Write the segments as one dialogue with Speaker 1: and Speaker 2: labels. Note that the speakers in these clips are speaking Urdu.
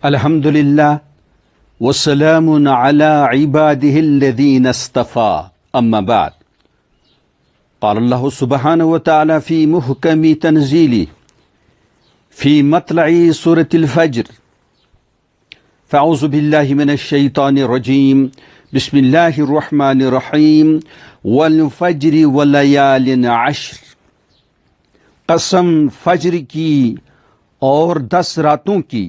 Speaker 1: الحمد للہ والسلام على عباده الذين اصطفى اما بعد قال الله سبحانه وتعالى في محكم تنزيله في مطلع سورة الفجر فاعوذ بالله من الشيطان الرجيم بسم الله الرحمن الرحيم والفجر وليال عشر قسم فجر کی اور 10 راتوں کی۔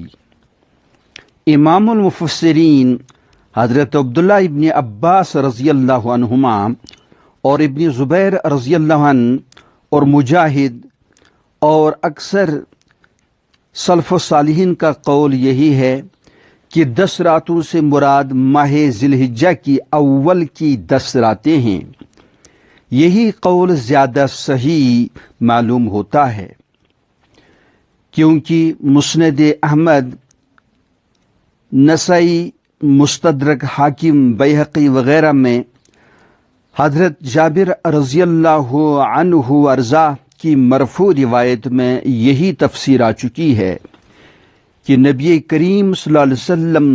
Speaker 1: امام المفسرین حضرت عبداللہ ابن عباس رضی اللہ عنہما اور ابن زبیر رضی اللہ عنہ اور مجاہد اور اکثر سلف و صالحین کا قول یہی ہے کہ 10 راتوں سے مراد ماہ ذی الحجہ کی اول کی 10 راتیں ہیں۔ یہی قول زیادہ صحیح معلوم ہوتا ہے کیونکہ مسند احمد، نسائی، مستدرک حاکم، بیہقی وغیرہ میں حضرت جابر رضی اللہ عنہ ارضا کی مرفوع روایت میں یہی تفسیر آ چکی ہے کہ نبی کریم صلی اللہ علیہ وسلم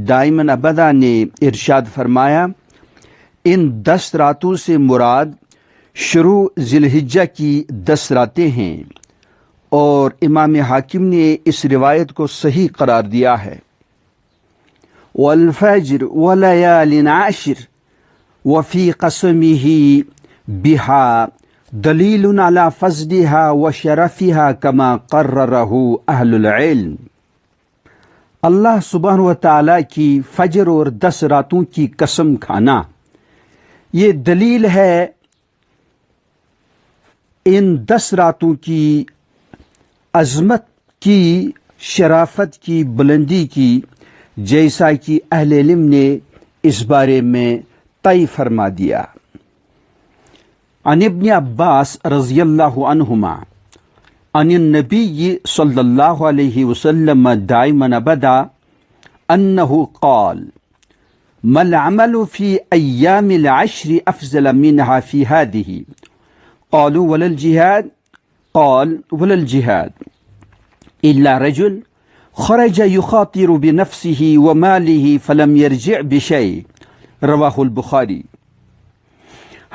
Speaker 1: دائماً ابدا نے ارشاد فرمایا، ان 10 راتوں سے مراد شروع ذی الحجہ کی 10 راتیں ہیں، اور امام حاکم نے اس روایت کو صحیح قرار دیا ہے۔ والفجر وليال عشر وفي قسمه بها دلیل على فضلها وشرفها كما قرره اہل العلم۔ اللہ سبحانہ و تعالیٰ کی فجر اور 10 راتوں کی قسم کھانا یہ دلیل ہے ان 10 راتوں کی عظمت کی، شرافت کی، بلندی کی، جیسا کہ اہل علم نے اس بارے میں طے فرما دیا۔ عن ابن عباس رضی اللہ عنہما عن النبی صلی اللہ علیہ وسلم دائما ابدا انہ قال ما العمل في ایام العشر افضل منها في هذه قالوا ولا الجهاد قال ولا الجهاد الا رجل خرج يخاطر بنفسه وماله فلم يرجع بشيء رواہ البخاری۔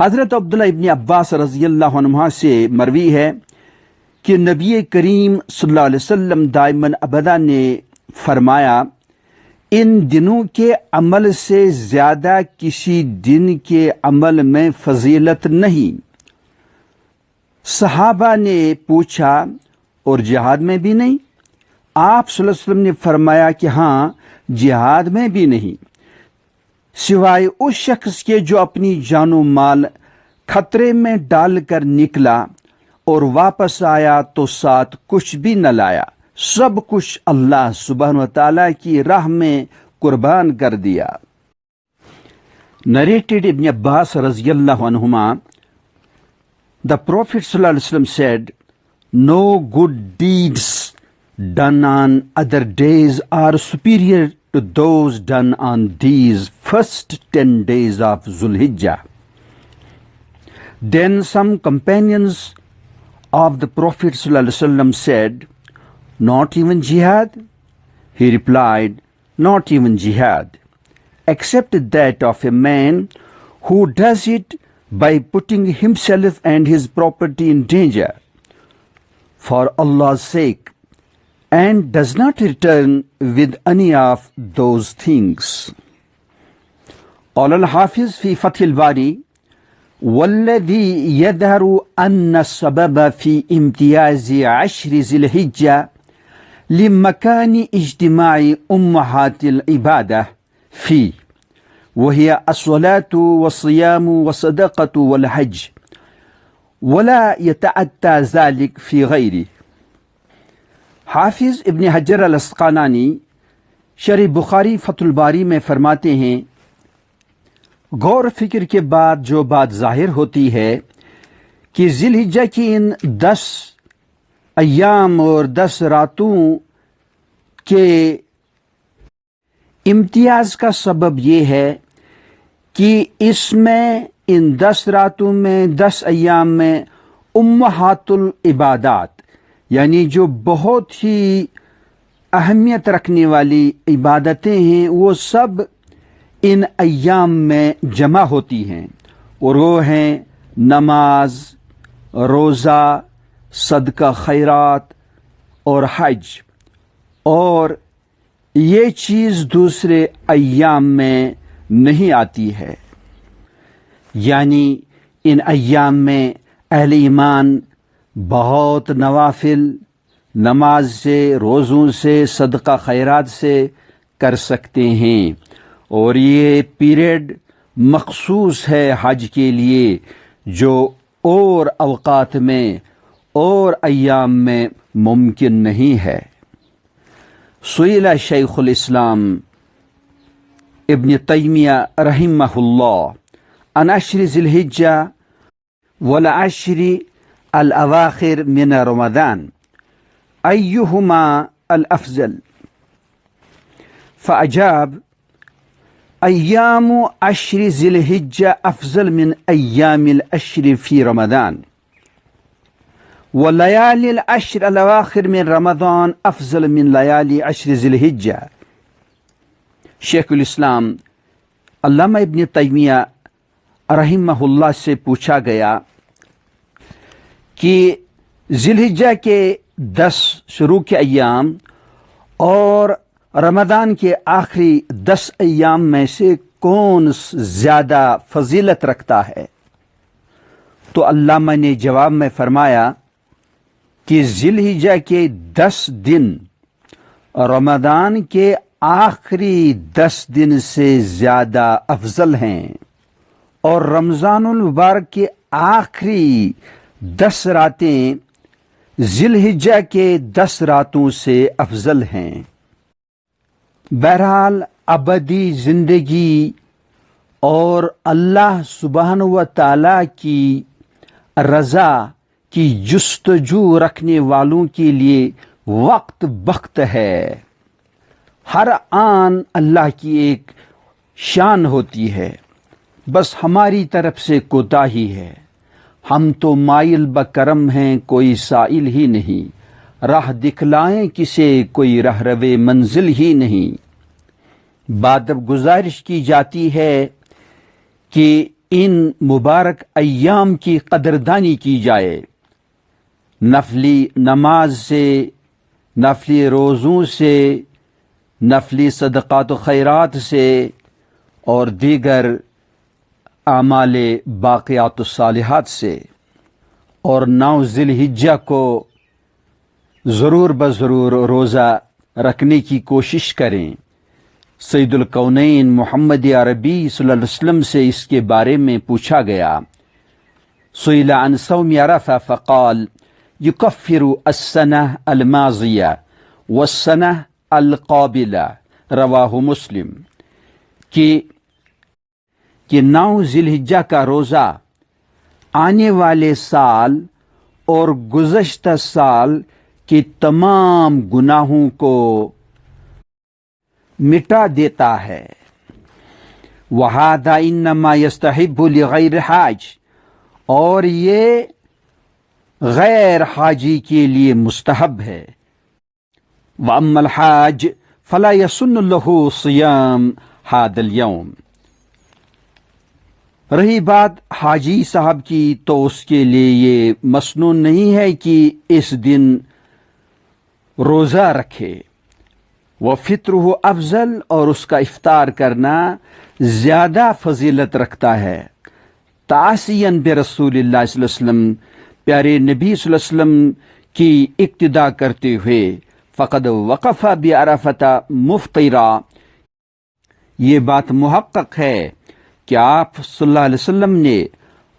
Speaker 1: حضرت عبداللہ ابن عباس رضی اللہ عنہ سے مروی ہے کہ نبی کریم صلی اللہ علیہ وسلم دائماً ابدا نے فرمایا، ان دنوں کے عمل سے زیادہ کسی دن کے عمل میں فضیلت نہیں۔ صحابہ نے پوچھا اور جہاد میں بھی نہیں؟ آپ صلی اللہ علیہ وسلم نے فرمایا کہ ہاں، جہاد میں بھی نہیں، سوائے اس شخص کے جو اپنی جان و مال خطرے میں ڈال کر نکلا اور واپس آیا تو ساتھ کچھ بھی نہ لایا، سب کچھ اللہ سبحانہ و تعالیٰ کی راہ میں قربان کر دیا۔ نریٹڈ ابن عباس رضی اللہ عنہما، The Prophet صلی اللہ علیہ وسلم said, "No good deeds done on other days are superior to those done on these first 10 days of Zulhijjah." Then some companions of the Prophet ﷺ said, "Not even jihad?" He replied, "Not even jihad, except that of a man who does it by putting himself and his property in danger for Allah's sake, and does not return with any of those things." قال الحافظ في فتح الباري: والذي يظهر أن السبب في امتياز 10 ذي الحجة لمكان اجتماع أمهات العبادة فيه، وهي الصلاة والصيام والصدقة والحج، ولا يتأتى ذلك في غيره۔ حافظ ابن حجر الاسقلانی شرح بخاری فتح الباری میں فرماتے ہیں، غور فکر کے بعد جو بات ظاہر ہوتی ہے کہ ذی الحجہ کی ان 10 ایام اور 10 راتوں کے امتیاز کا سبب یہ ہے کہ اس میں، ان 10 راتوں میں، 10 ایام میں امہات العبادات، یعنی جو بہت ہی اہمیت رکھنے والی عبادتیں ہیں وہ سب ان ایام میں جمع ہوتی ہیں، اور وہ ہیں نماز، روزہ، صدقہ خیرات اور حج، اور یہ چیز دوسرے ایام میں نہیں آتی ہے۔ یعنی ان ایام میں اہل ایمان بہت نوافل، نماز سے، روزوں سے، صدقہ خیرات سے کر سکتے ہیں، اور یہ پیریڈ مخصوص ہے حج کے لیے جو اور اوقات میں اور ایام میں ممکن نہیں ہے۔ سئل شیخ الاسلام ابن تیمیہ رحمہ اللہ عن عشر ذی الحجہ والعشر الأواخر من رمضان أيهما الأفضل؟ فأجاب: أيام عشر ذي الحجة أفضل من أيام العشر في رمضان، وليالي العشر الأواخر من رمضان أفضل من ليالي عشر ذي الحجة۔ شیخ الاسلام علامہ ابن تیمیہ رحمہ اللہ سے پوچھا گیا کہ ذی الحجہ کے 10 شروع کے ایام اور رمضان کے آخری 10 ایام میں سے کون زیادہ فضیلت رکھتا ہے؟ تو علامہ نے جواب میں فرمایا کہ ذی الحجہ کے 10 دن رمضان کے آخری 10 دن سے زیادہ افضل ہیں، اور رمضان المبارک کے آخری 10 راتیں ذی الحجہ کے 10 راتوں سے افضل ہیں۔ بہرحال ابدی زندگی اور اللہ سبحانہ و تعالی کی رضا کی جستجو رکھنے والوں کے لیے وقت بخت ہے۔ ہر آن اللہ کی ایک شان ہوتی ہے، بس ہماری طرف سے کوتاہی ہے۔ ہم تو مائل بکرم ہیں، کوئی سائل ہی نہیں، راہ دکھلائیں کسے کوئی رہرو منزل ہی نہیں۔ بادب گزارش کی جاتی ہے کہ ان مبارک ایام کی قدردانی کی جائے، نفلی نماز سے، نفلی روزوں سے، نفلی صدقات و خیرات سے، اور دیگر اعمال باقیات الصالحات سے، اور 9 ذی الحجہ کو ضرور بضرور روزہ رکھنے کی کوشش کریں۔ سید الکونین محمد عربی صلی اللہ علیہ وسلم سے اس کے بارے میں پوچھا گیا، سئل عن صوم عرفہ فقال یکفر السنہ الماضیہ والسنہ القابلہ، رواہ مسلم، کہ 9 ذی الحجہ کا روزہ آنے والے سال اور گزشتہ سال کے تمام گناہوں کو مٹا دیتا ہے۔ وَهَذَا إِنَّمَا يَسْتَحِبُّ لِغَيْرِ حاج، اور یہ غیر حاجی کے لیے مستحب ہے۔ وَأَمَّا الْحَاجِ فَلَا يَسُنُّ لَهُ صِيَامُ هَذَا الْيَوْمِ، رہی بات حاجی صاحب کی تو اس کے لیے یہ مسنون نہیں ہے کہ اس دن روزہ رکھے۔ وَفِطْرُهُ افضل، اور اس کا افطار کرنا زیادہ فضیلت رکھتا ہے۔ تعصیاً برسول اللہ صلی اللہ علیہ وسلم، پیارے نبی صلی اللہ علیہ وسلم کی اقتداء کرتے ہوئے، فقد وقف بعرفۃ مفطرا، یہ بات محقق ہے کہ آپ صلی اللہ علیہ وسلم نے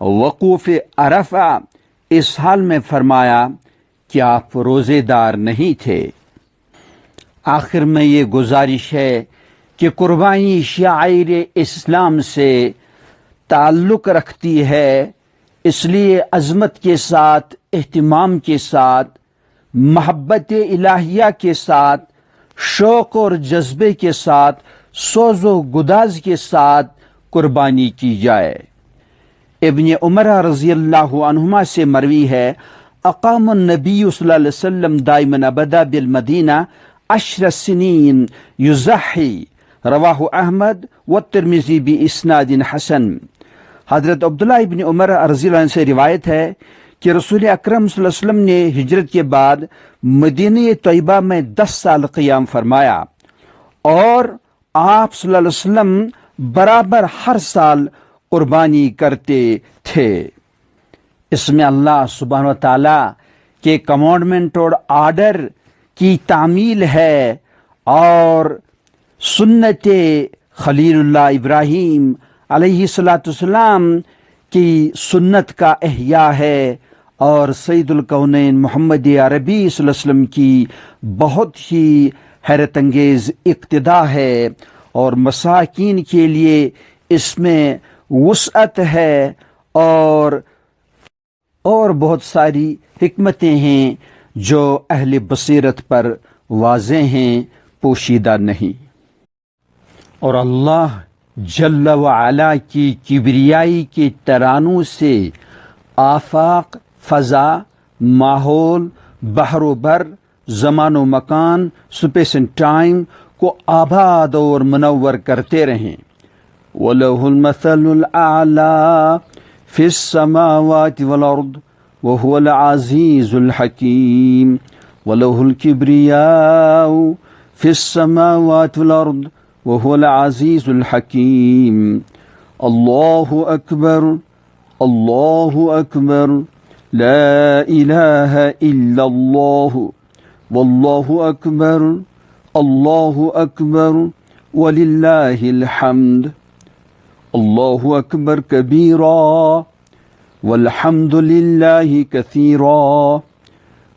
Speaker 1: وقوف عرفہ اس حال میں فرمایا کہ آپ روزے دار نہیں تھے۔ آخر میں یہ گزارش ہے کہ قربانی شعائر اسلام سے تعلق رکھتی ہے، اس لیے عظمت کے ساتھ، اہتمام کے ساتھ، محبت الہیہ کے ساتھ، شوق اور جذبے کے ساتھ، سوز و گداز کے ساتھ قربانی کی جائے۔ ابن عمر رضی اللہ عنہما سے مروی ہے، اقام النبی صلی اللہ علیہ وسلم دائما ابدا بالمدینہ 10 سنين يزحي رواہ احمد والترمذی باسناد حسن۔ حضرت عبداللہ ابن عمر رضی اللہ عنہ سے روایت ہے کہ رسول اکرم صلی اللہ علیہ وسلم نے ہجرت کے بعد مدینہ طیبہ میں 10 سال قیام فرمایا، اور آپ صلی اللہ علیہ وسلم برابر ہر سال قربانی کرتے تھے۔ اس میں اللہ سبحانہ و تعالیٰ کے کمانڈمنٹ اور آرڈر کی تعمیل ہے، اور سنت خلیل اللہ ابراہیم علیہ السلام کی سنت کا احیاء ہے، اور سید الکونین محمد عربی صلی اللہ علیہ وسلم کی بہت ہی حیرت انگیز اقتداء ہے، اور مساکین کے لیے اس میں وسعت ہے، اور بہت ساری حکمتیں ہیں جو اہل بصیرت پر واضح ہیں، پوشیدہ نہیں۔ اور اللہ جل وعلا کی کبریائی کے ترانوں سے آفاق، فضا، ماحول، بحر و بر، زمان و مکان، سپیس اینڈ ٹائم کو آباد اور منور کرتے رہیں۔ وَلَهُ الْمَثَلُ الْأَعْلَى فِي السَّمَاوَاتِ وَالْأَرْضِ وَهُوَ الْعَزِيزُ الْحَكِيمُ وَلَهُ الْكِبْرِيَاءُ فِي السَّمَاوَاتِ وَالْأَرْضِ وَهُوَ الْعَزِيزُ الْحَكِيمُ۔ اللہ اکبر، اللہ اکبر، لا الہ الا اللہ، واللہ اکبر، اللہ اکبر، وللہ الحمد۔ اللہ اکبر کبیرا، والحمد للہ کثیرا،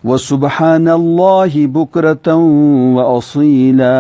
Speaker 1: وسبحان اللہ بکرۃ وأصیلا۔